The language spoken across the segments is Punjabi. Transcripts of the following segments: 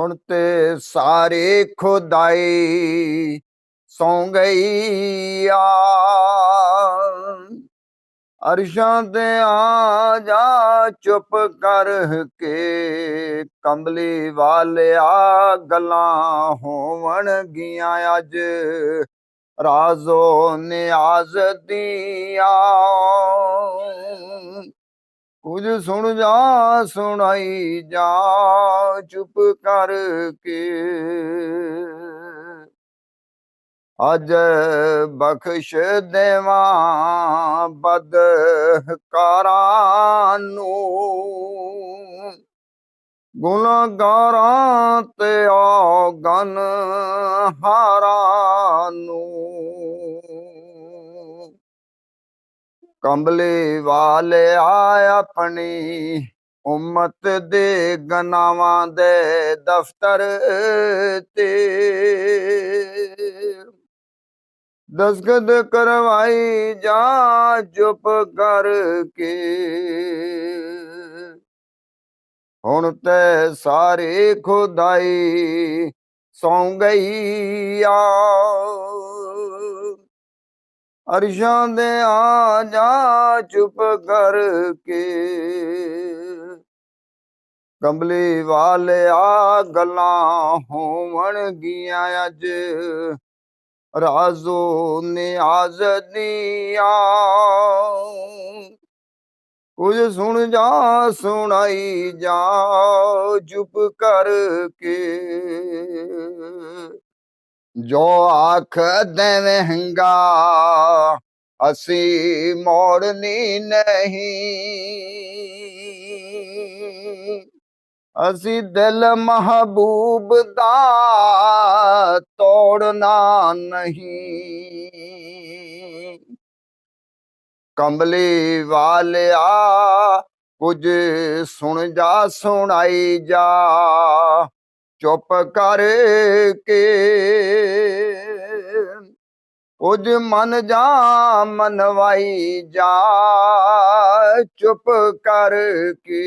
ਹੁਣ ਤੇ ਸਾਰੀ ਖੁਦਾਈ ਸੌਂ ਗਈ ਆ। ਅਰਸ਼ਾਂ ਤੇ ਆ ਜਾ ਚੁੱਪ ਕਰਕੇ, ਕੰਬਲੀ ਵਾਲਿਆ ਗੱਲਾਂ ਹੋਵਣਗੀਆਂ ਅੱਜ ਰਾਜ਼ੋ ਨਿਆਜ਼ ਦੀਆਂ। ਕੁਝ ਸੁਣ ਜਾ ਸੁਣਾਈ ਜਾ ਚੁੱਪ ਕਰਕੇ, ਅੱਜ ਬਖਸ਼ ਦੇਵਾਂ ਬਦਕਾਰਾਂ ਨੂੰ, ਗੁਨਾਹਗਾਰਾਂ ਤੇ ਔਗਣਹਾਰਾਂ ਨੂੰ। ਕੰਬਲੀ ਵਾਲਿਆ ਆਪਣੀ ਉਮਤ ਦੇ ਗਨਾਵਾਂ ਦੇ ਦਫ਼ਤਰ ਤੇ ਦਸਖਤ ਕਰਵਾਈ ਜਾ ਚੁੱਪ ਕਰਕੇ। ਹੁਣ ਤੇ ਸਾਰੀ ਖੁਦਾਈ ਸੌਂ ਗਈ ਆ। ਅਰਸ਼ਾਂ ਦੇ ਆ ਜਾ ਚੁੱਪ ਕਰਕੇ, ਕੰਬਲੀ ਵਾਲਿਆ ਗੱਲਾਂ ਹੋਵਣਗੀਆਂ ਅੱਜ ਰਾਜ਼ੋ ਨਿਆਜ਼ ਦੀਆਂ। ਕੁਝ ਸੁਣ ਜਾ ਸੁਣਾਈ ਜਾ ਚੁੱਪ ਕਰਕੇ, ਜੋ ਆਖ ਦੇਵੇਂਗਾ ਅਸੀਂ ਮੋੜਨੀ ਨਹੀਂ, ਅਸੀਂ ਦਿਲ ਮਹਬੂਬ ਦਾ ਤੋੜਨਾ ਨਹੀਂ। ਕੰਬਲੀ ਵਾਲਿਆ ਕੁਝ ਸੁਣ ਜਾ ਸੁਣਾਈ ਜਾ ਚੁੱਪ ਕਰਕੇ, ਕੁਝ ਮਨ ਜਾ ਮਨਵਾਈ ਜਾ ਚੁੱਪ ਕਰਕੇ।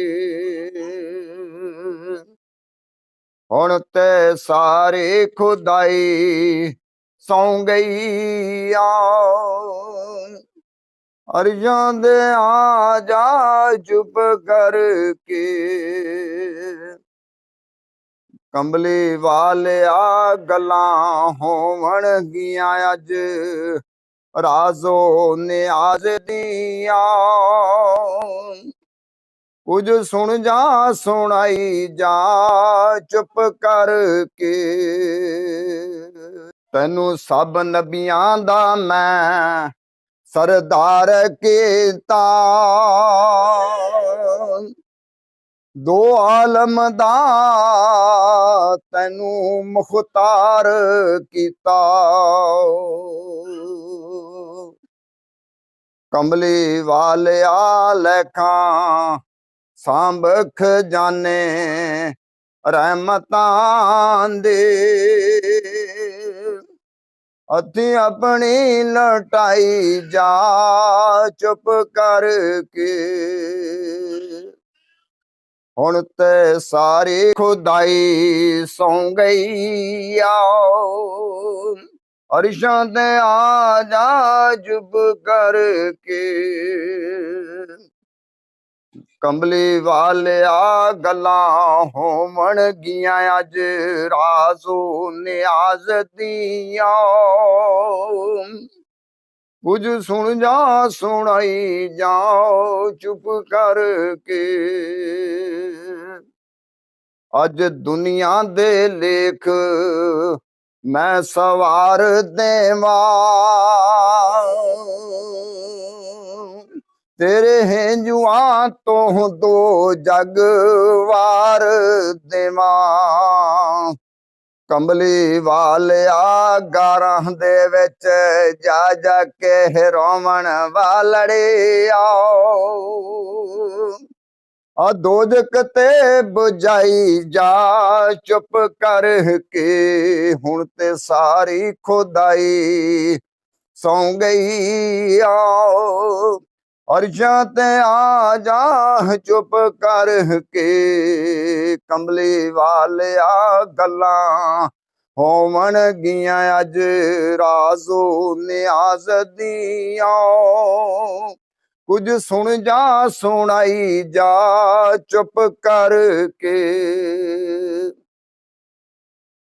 ਹੁਣ ਤੇ ਸਾਰੀ ਖੁਦਾਈ ਸੌਂ ਗਈ ਆ। ਅਰਸ਼ਾਂ ਦੇ ਆ ਜਾ ਚੁੱਪ ਕਰਕੇ, ਕੰਬਲੀ ਵਾਲਿਆ ਗੱਲਾਂ ਹੋਵਣਗੀਆਂ ਅੱਜ ਰਾਜ਼ੋ ਨਿਆਜ਼ ਦੀਆਂ। ਕੁਝ ਸੁਣ ਜਾ ਸੁਣਾਈ ਜਾ ਚੁੱਪ ਕਰਕੇ, ਤੈਨੂੰ ਸਭ ਨਬੀਆਂ ਦਾ ਮੈਂ ਸਰਦਾਰ ਕੀਤਾ, ਦੋ ਆਲਮ ਦਾ ਤੈਨੂੰ ਮੁਖਤਾਰ ਕੀਤਾ। ਕੰਬਲੀ ਵਾਲਿਆ ਲੈਖਾਂ ਸਾਂਭ ਖਜ਼ਾਨੇ ਰਹਿਮਤਾਂ ਦੇ, ਹੱਥੀਂ ਆਪਣੀ ਲਟਾਈ ਜਾ ਚੁੱਪ ਕਰਕੇ। ਹੁਣ ਤੇ ਸਾਰੀ ਖੁਦਾਈ ਸੌਂ ਗਈ ਆ। ਅਰਸ਼ਾਂ ਤੇ ਆ ਜਾ ਚੁੱਪ ਕਰਕੇ, ਕੰਬਲੀ ਵਾਲਿਆ ਗੱਲਾਂ ਹੋਵਣਗੀਆਂ ਅੱਜ ਰਾਜ਼ੋ ਨਿਆਜ਼ ਦੀਆਂ। ਕੁਝ ਸੁਣ ਜਾ ਸੁਣਾਈ ਜਾ ਚੁੱਪ ਕਰਕੇ, ਅੱਜ ਦੁਨੀਆ ਦੇ ਲੇਖ ਮੈਂ ਸਵਾਰ ਦੇਵਾਂ, ਤੇਰੇ ਹੰਝੂਆਂ ਤੋਂ ਦੋ ਜਗ ਵਾਰ ਦੇਵਾਂ। ਕੰਬਲੀ ਵਾਲਿਆ ਗਾਰਾਂ ਦੇ ਵਿੱਚ ਜਾ ਜਾ ਕੇ ਰੋਵਣ ਵਾਲੜਿਆ, ਆ ਦੋਜ਼ਖ ਤੇ ਬੁਝਾਈ ਜਾ ਚੁੱਪ ਕਰਕੇ। ਹੁਣ ਤੇ ਸਾਰੀ ਖੁਦਾਈ ਸੌਂ ਗਈ ਆ। ਅਰਸ਼ਾਂ ਤੇ ਆ ਜਾ ਚੁੱਪ ਕਰਕੇ ਕੰਬਲੀ ਵਾਲਿਆ ਗੱਲਾਂ ਹੋਵਣਗੀਆਂ ਅੱਜ ਰਾਜ਼ੋ ਨਿਆਜ਼ ਦੀਆਂ ਕੁਝ ਸੁਣ ਜਾ ਸੁਣਾਈ ਜਾ ਚੁੱਪ ਕਰਕੇ